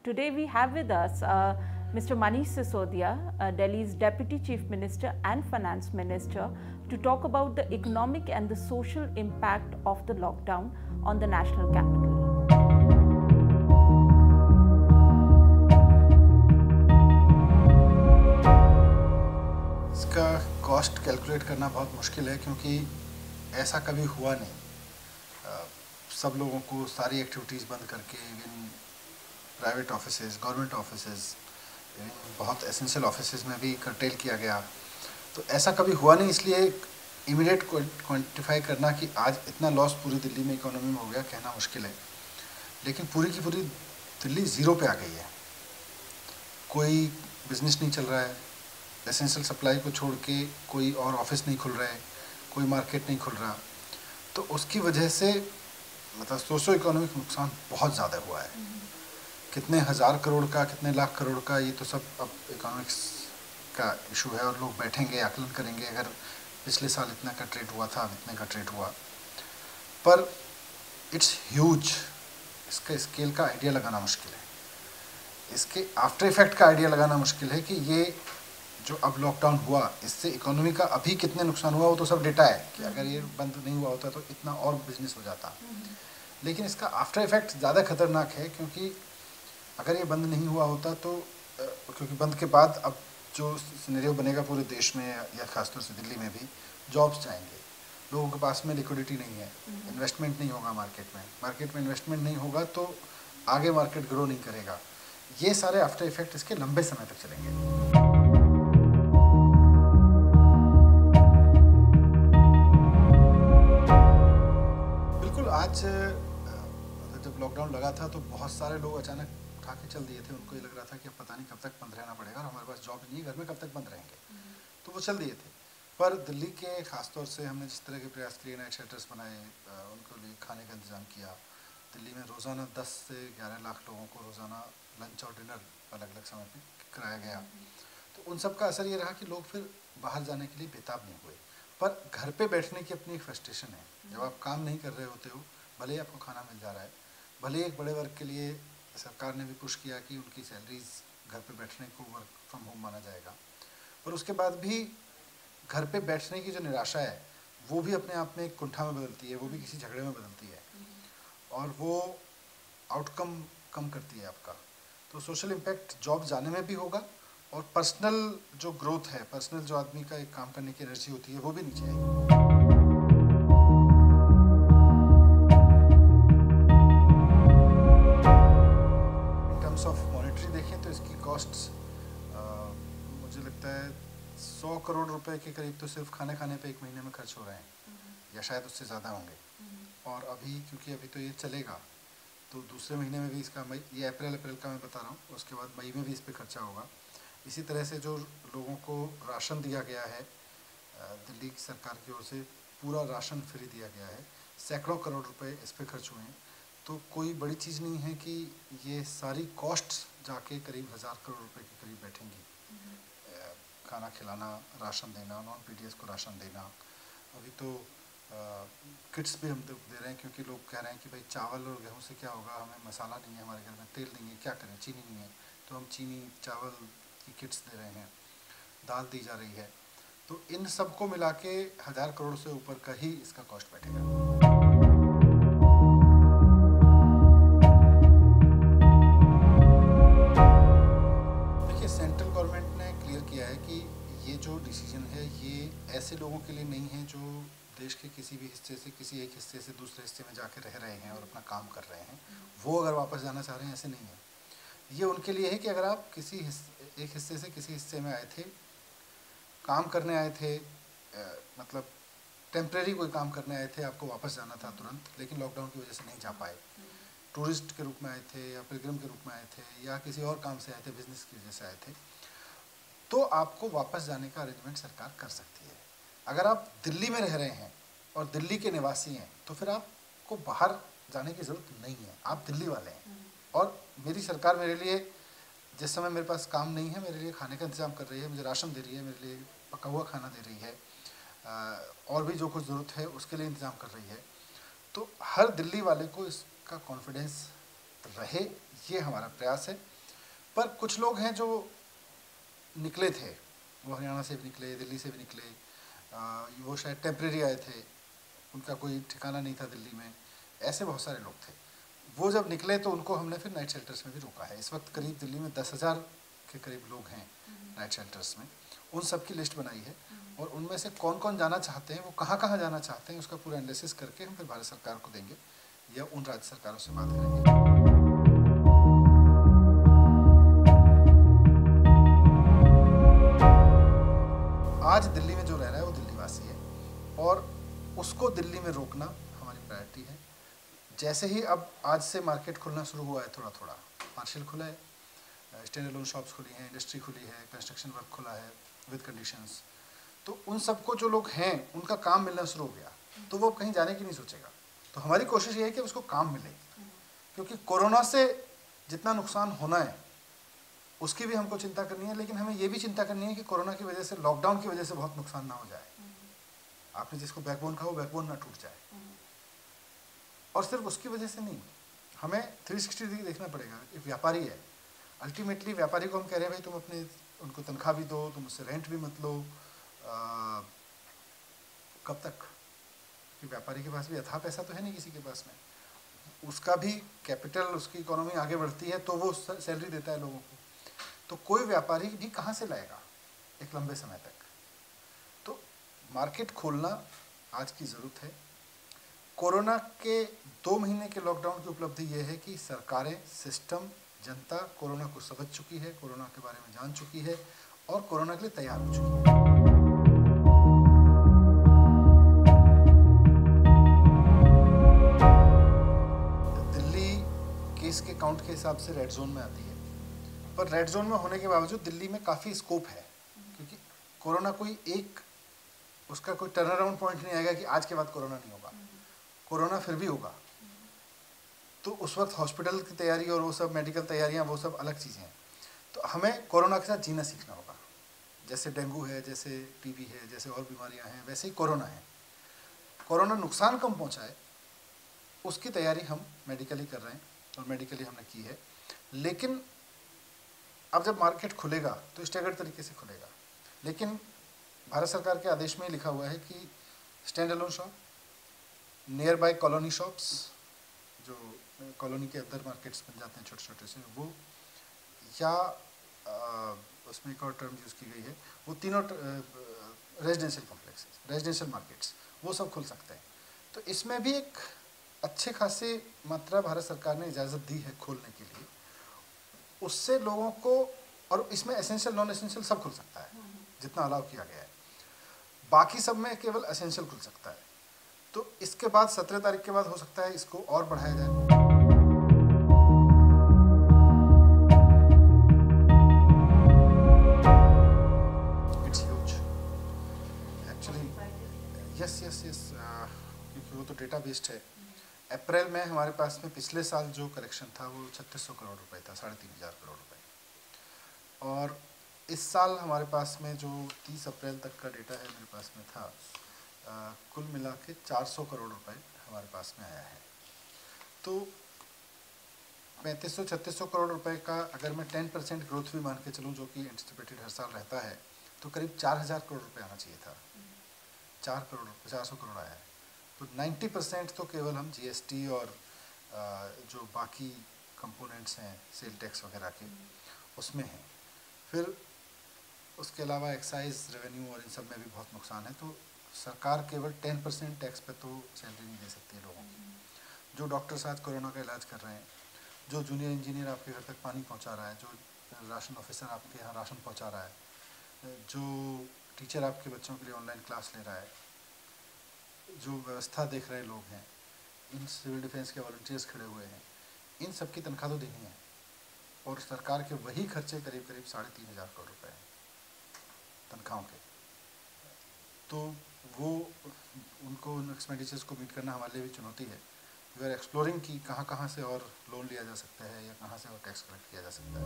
Today we have with us Mr. Manish Sisodia, Delhi's Deputy Chief Minister and Finance Minister, to talk about the economic and the social impact of the lockdown on the national capital. इसका cost calculate करना बहुत मुश्किल है क्योंकि ऐसा कभी हुआ नहीं। सब लोगों को सारी एक्टिविटीज़ बंद करके even private offices, government offices, बहुत एसेंशियल ऑफिसेज में भी कर्टेल किया गया। तो ऐसा कभी हुआ नहीं, इसलिए इमीडिएट क्वांटिफाई करना कि आज इतना लॉस पूरी दिल्ली में इकोनॉमी में हो गया कहना मुश्किल है। लेकिन पूरी की पूरी दिल्ली ज़ीरो पे आ गई है। कोई बिजनेस नहीं चल रहा है, एसेंशियल सप्लाई को छोड़ के कोई और ऑफिस नहीं खुल रहा है, कोई मार्केट नहीं खुल रहा। तो उसकी वजह से मतलब सोशो इकोनॉमिक नुकसान बहुत ज़्यादा हुआ है। कितने हज़ार करोड़ का, कितने लाख करोड़ का, ये तो सब अब इकोनॉमिक्स का इशू है और लोग बैठेंगे आकलन करेंगे। अगर पिछले साल इतना का ट्रेड हुआ था, अब इतने का ट्रेड हुआ, पर इट्स ह्यूज। इसका स्केल का आइडिया लगाना मुश्किल है, इसके आफ्टर इफेक्ट का आइडिया लगाना मुश्किल है कि ये जो अब लॉकडाउन हुआ इससे इकोनॉमी का अभी कितने नुकसान हुआ वो तो सब डेटा है कि अगर ये बंद नहीं हुआ होता तो इतना और बिजनेस हो जाता। लेकिन इसका आफ्टर इफेक्ट ज़्यादा खतरनाक है क्योंकि अगर ये बंद नहीं हुआ होता तो क्योंकि बंद के बाद अब जो सिनेरियो बनेगा पूरे देश में या खासतौर से दिल्ली में भी, जॉब्स जाएंगे, लोगों के पास में लिक्विडिटी नहीं है, इन्वेस्टमेंट नहीं होगा मार्केट में इन्वेस्टमेंट नहीं होगा तो आगे मार्केट ग्रो नहीं करेगा। ये सारे आफ्टर इफेक्ट इसके लंबे समय तक चलेंगे। आज जब लॉकडाउन लगा था तो बहुत सारे लोग अचानक उठा के चल दिए थे। उनको ये लग रहा था कि अब पता नहीं कब तक बंद रहना पड़ेगा और हमारे पास जॉब नहीं है, घर में कब तक बंद रहेंगे, तो वो चल दिए थे। पर दिल्ली के खासतौर से हमने जिस तरह के प्रयास किए, नाइट शेल्टर्स बनाए, उनके लिए खाने का इंतज़ाम किया। दिल्ली में रोज़ाना 10 से 11 लाख लोगों को रोज़ाना लंच और डिनर अलग अलग समय पर कराया गया। तो उन सब का असर ये रहा कि लोग फिर बाहर जाने के लिए बेताब नहीं हुए। पर घर पे बैठने की अपनी एक फ्रस्ट्रेशन है। जब आप काम नहीं कर रहे होते हो, भले ही आपको खाना मिल जा रहा है, भले ही एक बड़े वर्ग के लिए सरकार ने भी पुश किया कि उनकी सैलरीज घर पे बैठने को वर्क फ्रॉम होम माना जाएगा, पर उसके बाद भी घर पे बैठने की जो निराशा है वो भी अपने आप में एक कुंठा में बदलती है, वो भी किसी झगड़े में बदलती है और वो आउटकम कम करती है आपका। तो सोशल इम्पैक्ट जॉब जाने में भी होगा और पर्सनल जो ग्रोथ है, पर्सनल जो आदमी का एक काम करने की एनर्जी होती है वो भी नीचे आएगी। इन टर्म्स ऑफ मॉनेटरी देखें तो इसकी कॉस्ट्स मुझे लगता है 100 करोड़ रुपए के करीब तो सिर्फ खाने पे एक महीने में खर्च हो रहे हैं या शायद उससे ज़्यादा होंगे। और अभी क्योंकि अभी तो ये चलेगा तो दूसरे महीने में भी इसका, मई, ये अप्रैल का मैं बता रहा हूँ, उसके बाद मई में भी इस पर खर्चा होगा। इसी तरह से जो लोगों को राशन दिया गया है दिल्ली की सरकार की ओर से, पूरा राशन फ्री दिया गया है, सैकड़ों करोड़ रुपए इस पर खर्च हुए हैं। तो कोई बड़ी चीज़ नहीं है कि ये सारी कॉस्ट्स जाके करीब 1000 करोड़ रुपए के करीब बैठेंगी। खाना खिलाना, राशन देना, नॉन पीडीएस को राशन देना। अभी तो किट्स भी हम दे रहे हैं क्योंकि लोग कह रहे हैं कि भाई चावल और गेहूँ से क्या होगा, हमें मसाला नहीं है हमारे घर में, तेल नहीं है, क्या करें, चीनी नहीं है, तो हम चीनी चावल की किट्स दे रहे हैं, दाल दी जा रही है। तो इन सब को मिला के 1000 करोड़ से ऊपर का ही इसका कॉस्ट बैठेगा। देखिए, सेंट्रल गवर्नमेंट ने क्लियर किया है कि ये जो डिसीजन है ये ऐसे लोगों के लिए नहीं है जो देश के किसी भी हिस्से से, किसी एक हिस्से से दूसरे हिस्से में जाके रह रहे हैं और अपना काम कर रहे हैं, वो अगर वापस जाना चाह रहे हैं, ऐसे नहीं है। ये उनके लिए है कि अगर आप किसी एक हिस्से से किसी हिस्से में आए थे, काम करने आए थे, मतलब टेम्परेरी कोई काम करने आए थे, आपको वापस जाना था तुरंत, लेकिन लॉकडाउन की वजह से नहीं जा पाए, टूरिस्ट के रूप में आए थे या पिलग्रिम के रूप में आए थे या किसी और काम से आए थे, बिजनेस की वजह से आए थे, तो आपको वापस जाने का अरेंजमेंट सरकार कर सकती है। अगर आप दिल्ली में रह रहे हैं और दिल्ली के निवासी हैं तो फिर आपको बाहर जाने की ज़रूरत नहीं है, आप दिल्ली वाले हैं। और मेरी सरकार मेरे लिए, जिस समय मेरे पास काम नहीं है, मेरे लिए खाने का इंतज़ाम कर रही है, मुझे राशन दे रही है, मेरे लिए पका हुआ खाना दे रही है, और भी जो कुछ ज़रूरत है उसके लिए इंतज़ाम कर रही है। तो हर दिल्ली वाले को इसका कॉन्फिडेंस रहे, ये हमारा प्रयास है। पर कुछ लोग हैं जो निकले थे, वो हरियाणा से भी निकले, दिल्ली से भी निकले, वो शायद टेम्परेरी आए थे, उनका कोई ठिकाना नहीं था दिल्ली में, ऐसे बहुत सारे लोग थे। वो जब निकले तो उनको हमने फिर नाइट शेल्टर्स में भी रोका है। इस वक्त करीब दिल्ली में 10,000 के करीब लोग हैं नाइट शेल्टर्स में। उन सब की लिस्ट बनाई है और उनमें से कौन कौन जाना चाहते हैं, वो कहाँ कहाँ जाना चाहते हैं, उसका पूरा एनालिसिस करके हम फिर भारत सरकार को देंगे या उन राज्य सरकारों से बात करेंगे। आज दिल्ली में जो रह रहा है वो दिल्ली वासी है और उसको दिल्ली में रोकना हमारी प्रायोरिटी है। जैसे ही अब आज से मार्केट खुलना शुरू हुआ है, थोड़ा थोड़ा पार्शियल खुला है, स्टैंड अलोन शॉप्स खुली हैं, इंडस्ट्री खुली है, कंस्ट्रक्शन वर्क खुला है विद कंडीशंस, तो उन सबको जो लोग हैं उनका काम मिलना शुरू हो गया, तो वो कहीं जाने की नहीं सोचेगा। तो हमारी कोशिश ये है कि उसको काम मिले, क्योंकि कोरोना से जितना नुकसान होना है उसकी भी हमको चिंता करनी है, लेकिन हमें ये भी चिंता करनी है कि कोरोना की वजह से, लॉकडाउन की वजह से बहुत नुकसान ना हो जाए। आपने जिसको बैकबोन कहा वो बैकबोन ना टूट जाए। और सिर्फ उसकी वजह से नहीं, हमें 360 डिग्री देखना पड़ेगा। एक व्यापारी है, अल्टीमेटली व्यापारी को हम कह रहे हैं भाई तुम अपने उनको तनख्वाह भी दो, तुम उससे रेंट भी मत लो, कब तक? कि व्यापारी के पास भी अथाह पैसा तो है नहीं किसी के पास में, उसका भी कैपिटल, उसकी इकोनॉमी आगे बढ़ती है तो वो सैलरी देता है लोगों को, तो कोई व्यापारी भी कहाँ से लाएगा एक लंबे समय तक? तो मार्केट खोलना आज की ज़रूरत है। कोरोना के 2 महीने के लॉकडाउन की उपलब्धि ये है कि सरकारें, सिस्टम, जनता कोरोना को समझ चुकी है, कोरोना के बारे में जान चुकी है और कोरोना के लिए तैयार हो चुकी है। दिल्ली केस के काउंट के हिसाब से रेड जोन में आती है, पर रेड जोन में होने के बावजूद दिल्ली में काफ़ी स्कोप है, क्योंकि कोरोना कोई एक उसका कोई टर्न अराउंड पॉइंट नहीं आएगा कि आज के बाद कोरोना नहीं होगा, कोरोना फिर भी होगा। तो उस वक्त हॉस्पिटल की तैयारी और वो सब मेडिकल तैयारियां, वो सब अलग चीज़ें हैं। तो हमें कोरोना के साथ जीना सीखना होगा। जैसे डेंगू है, जैसे टीबी है, जैसे और बीमारियां हैं, वैसे ही कोरोना है। कोरोना नुकसान कम पहुंचाए उसकी तैयारी हम मेडिकली कर रहे हैं और मेडिकली हमने की है। लेकिन अब जब मार्केट खुलेगा तो स्टैगर्ड तरीके से खुलेगा, लेकिन भारत सरकार के आदेश में लिखा हुआ है कि stand alone shop, near by colony shops, जो कॉलोनी के अंदर मार्केट्स बन जाते हैं छोटे छोटे से, वो या उसमें एक और टर्म यूज़ की गई है, वो तीनों रेजिडेंशियल कॉम्प्लेक्स, रेजिडेंशियल मार्केट्स, वो सब खुल सकते हैं। तो इसमें भी एक अच्छे खासी मात्रा भारत सरकार ने इजाज़त दी है खोलने के लिए। उससे लोगों को, और इसमें एसेंशियल नॉन एसेंशियल सब खुल सकता है जितना अलाउ किया गया है, बाकी सब में केवल एसेंशियल खुल सकता है। तो इसके बाद 17 तारीख के बाद हो सकता है इसको और बढ़ाया जाए। इट्स ह्यूज एक्चुअली, यस, क्योंकि वो तो डेटा बेस्ड है। अप्रैल में हमारे पास में पिछले साल जो कलेक्शन था वो 3600 करोड़ रुपए था, 3500 करोड़ रुपए। और इस साल हमारे पास में जो 30 अप्रैल तक का डेटा है मेरे पास में था, कुल मिला के 400 करोड़ रुपए हमारे पास में आया है। तो 3500-3600 करोड़ रुपए का अगर मैं 10% ग्रोथ भी मान के चलूँ, जो कि एंटिसिपेटेड हर साल रहता है, तो करीब 4000 करोड़ रुपए आना चाहिए था। 400 करोड़ आया है। तो 90% तो केवल हम जीएसटी और जो बाकी कंपोनेंट्स हैं सेल टैक्स वगैरह के, उसमें हैं। फिर उसके अलावा एक्साइज रेवेन्यू और इन सब में भी बहुत नुकसान है। तो सरकार केवल 10% टैक्स पे तो सैलरी नहीं दे सकती है लोगों की। जो डॉक्टर्स आज कोरोना का इलाज कर रहे हैं, जो जूनियर इंजीनियर आपके घर तक पानी पहुंचा रहा है, जो राशन ऑफिसर आपके यहाँ राशन पहुंचा रहा है, जो टीचर आपके बच्चों के लिए ऑनलाइन क्लास ले रहा है, जो व्यवस्था देख रहे लोग हैं, इन सिविल डिफेंस के वॉलंटियर्स खड़े हुए हैं, इन सब की तनख्वाह तो देनी है। और सरकार के वही खर्चे करीब 3500 करोड़ रुपए हैं तनख्वाहों के। तो वो उनको उन एक्सपेंडिचर्स को मीट करना हमारे लिए भी चुनौती है। वी आर एक्सप्लोरिंग कि कहाँ से और लोन लिया जा सकता है या कहाँ से और टैक्स कलेक्ट किया जा सकता है।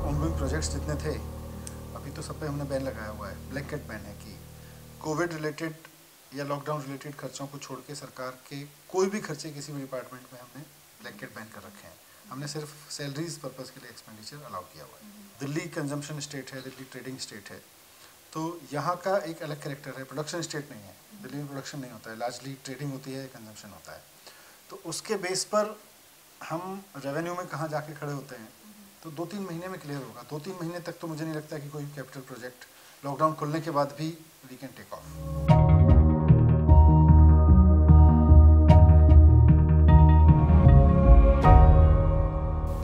ऑनगोइंग प्रोजेक्ट्स जितने थे, अभी तो सब पे हमने बैन लगाया हुआ है, ब्लैंकेट बैन है कि कोविड रिलेटेड या लॉकडाउन रिलेटेड खर्चों को छोड़ के सरकार के कोई भी खर्चे किसी भी डिपार्टमेंट में हमने ब्लैंकेट बैन कर रखे हैं। हमने सिर्फ सैलरीज पर्पस के लिए एक्सपेंडिचर अलाउ किया हुआ है। दिल्ली कंजम्पशन स्टेट है, दिल्ली ट्रेडिंग स्टेट है, तो यहाँ का एक अलग कैरेक्टर है, प्रोडक्शन स्टेट नहीं है। दिल्ली में प्रोडक्शन नहीं होता है, लार्जली ट्रेडिंग होती है, कंजम्पशन होता है। तो उसके बेस पर हम रेवेन्यू में कहाँ जाके खड़े होते हैं, तो 2-3 महीने में क्लियर होगा। 2-3 महीने तक तो मुझे नहीं लगता कि कोई कैपिटल प्रोजेक्ट लॉकडाउन खुलने के बाद भी we can take off.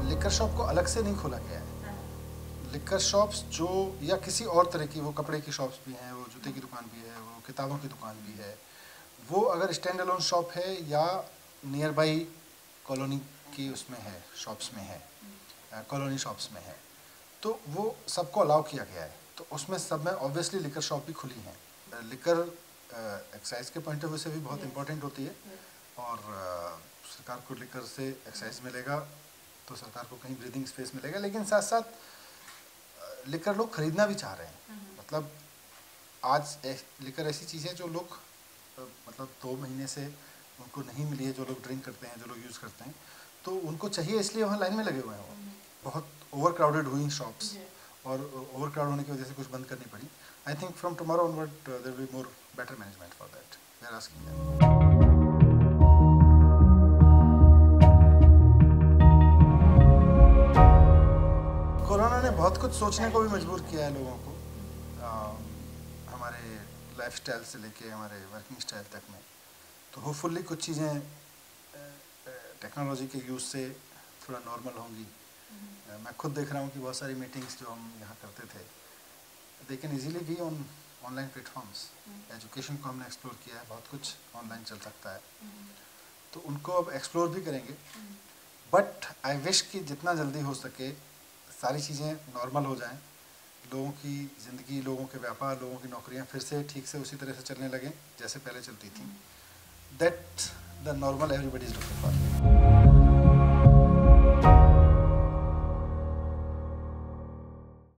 Liquor shop को अलग से नहीं खोला गया है। लिकर शॉप्स जो या किसी और तरह की, वो कपड़े की शॉप्स भी हैं, वो जूते की दुकान भी है, वो किताबों की दुकान भी है, वो अगर स्टैंड अलोन शॉप है या नियर बाई कॉलोनी की उसमें है, शॉप्स में है, कॉलोनी शॉप्स में है, तो वो सबको अलाउ किया गया है। तो उसमें सब में ऑब्वियसली लिकर शॉप भी खुली हैं। लिकर एक्साइज के पॉइंट ऑफ व्यू से भी बहुत इंपॉर्टेंट होती है, और सरकार को लिकर से एक्साइज मिलेगा तो सरकार को कहीं ब्रीदिंग स्पेस मिलेगा। लेकिन साथ साथ लिकर लोग खरीदना भी चाह रहे हैं। मतलब आज लिकर ऐसी चीज़ है जो लोग मतलब 2 महीने से उनको नहीं मिली है, जो लोग ड्रिंक करते हैं, जो लोग यूज़ करते हैं, तो उनको चाहिए, इसलिए वहाँ लाइन में लगे हुए हैं। वो बहुत ओवर क्राउडेड हुई शॉप्स, और ओवर क्राउड होने की वजह से कुछ बंद करनी पड़ी। I think from tomorrow onward there will be more better management for that. We are asking that. Corona ने बहुत कुछ सोचने को भी मजबूर किया है लोगों को, हमारे लाइफस्टाइल से लेके हमारे वर्किंग स्टाइल तक में। तो होपफुली कुछ चीज़ें टेक्नोलॉजी के यूज़ से थोड़ा नॉर्मल होंगी। मैं खुद देख रहा हूँ कि बहुत सारी मीटिंग्स जो हम यहाँ करते थे, they can easily be on online platforms. Education को हमने एक्सप्लोर किया है, बहुत कुछ ऑनलाइन चल सकता है, तो उनको अब एक्सप्लोर भी करेंगे। बट आई विश कि जितना जल्दी हो सके सारी चीज़ें नॉर्मल हो जाएं, लोगों की ज़िंदगी, लोगों के व्यापार, लोगों की नौकरियां फिर से ठीक से उसी तरह से चलने लगें जैसे पहले चलती थी। That the normal everybody is looking for.